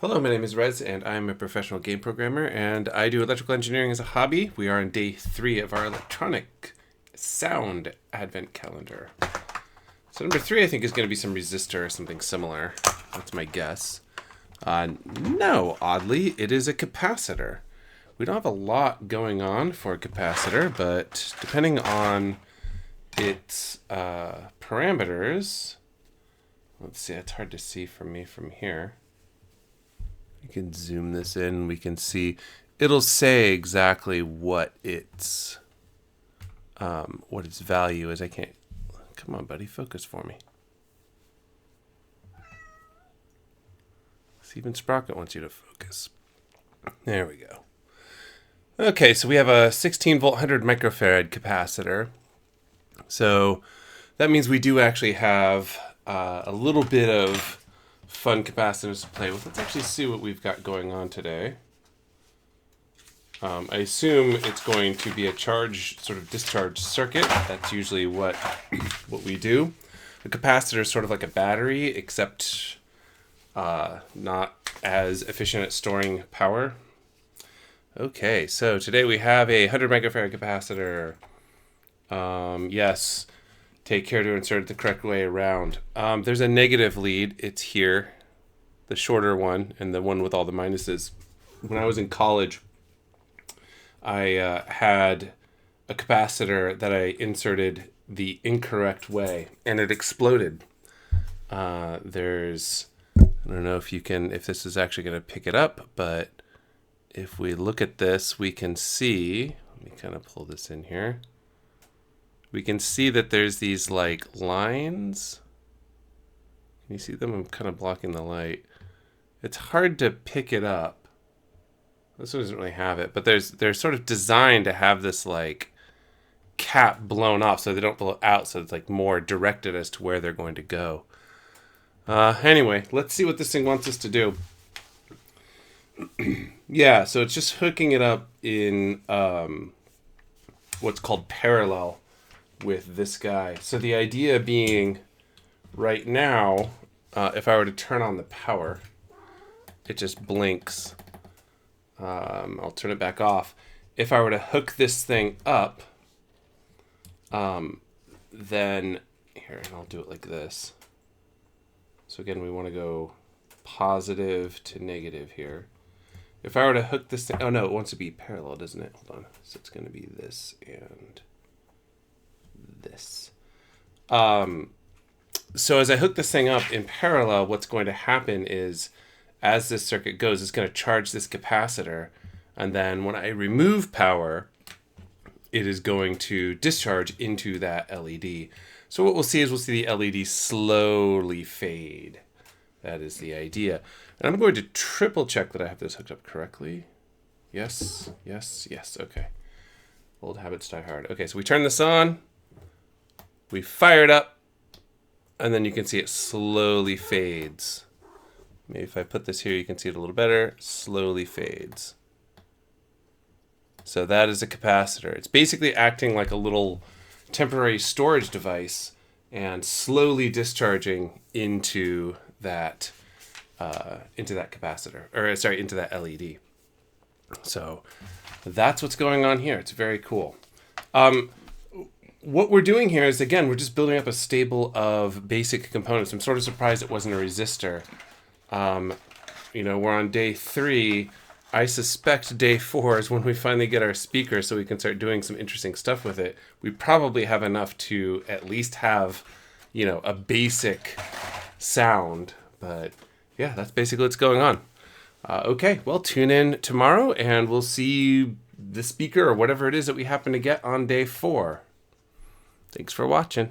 Hello, my name is Rez, and I'm a professional game programmer, and I do electrical engineering as a hobby. We are on day 3 of our electronic sound advent calendar. So number 3, I think, is going to be some resistor or something similar. That's my guess. No, oddly, it is a capacitor. We don't have a lot going on for a capacitor, but depending on its parameters, let's see, it's hard to see from me from here. You can zoom this in. We can see it'll say exactly what its value is. I can't. Come on, buddy, focus for me. See, even Sprocket wants you to focus. There we go. Okay, so we have a 16 volt 100 microfarad capacitor. So that means we do actually have a little bit of fun capacitors to play with. Let's actually see what we've got going on today. I assume it's going to be a charge, sort of discharge circuit. That's usually what we do. A capacitor is sort of like a battery, except not as efficient at storing power. Okay, so today we have a 100 microfarad capacitor. Yes. Take care to insert it the correct way around. There's a negative lead. It's here, the shorter one, and the one with all the minuses. When I was in college, I had a capacitor that I inserted the incorrect way, and it exploded. I don't know if this is actually going to pick it up, but if we look at this, we can see, let me kind of pull this in here. We can see that there's these like lines. Can you see them? I'm kind of blocking the light. It's hard to pick it up. This one doesn't really have it, but they're sort of designed to have this like cap blown off so they don't blow out, so it's like more directed as to where they're going to go. Anyway, let's see what this thing wants us to do. Yeah, so it's just hooking it up in what's called parallel with this guy. So the idea being, right now, if I were to turn on the power, it just blinks. I'll turn it back off. If I were to hook this thing up, then here, and I'll do it like this. So again, we want to go positive to negative here. If I were to hook this thing, oh no, it wants to be parallel, doesn't it? Hold on. So it's going to be this and this. So as I hook this thing up in parallel, what's going to happen is, as this circuit goes, it's going to charge this capacitor, and then when I remove power, it is going to discharge into that LED. So what we'll see is the LED slowly fade. That is the idea. And I'm going to triple check that I have this hooked up correctly. Yes, yes, yes. Okay. Old habits die hard. Okay, so we turn this on. We fire it up, and then you can see it slowly fades. Maybe if I put this here, you can see it a little better. Slowly fades. So that is a capacitor. It's basically acting like a little temporary storage device and slowly discharging into that capacitor, or sorry, into that LED. So that's what's going on here. It's very cool. What we're doing here is, again, we're just building up a stable of basic components. I'm sort of surprised it wasn't a resistor. We're on day 3. I suspect day 4 is when we finally get our speaker so we can start doing some interesting stuff with it. We probably have enough to at least have, a basic sound. But yeah, that's basically what's going on. Okay, well, tune in tomorrow and we'll see the speaker or whatever it is that we happen to get on day 4. Thanks for watching.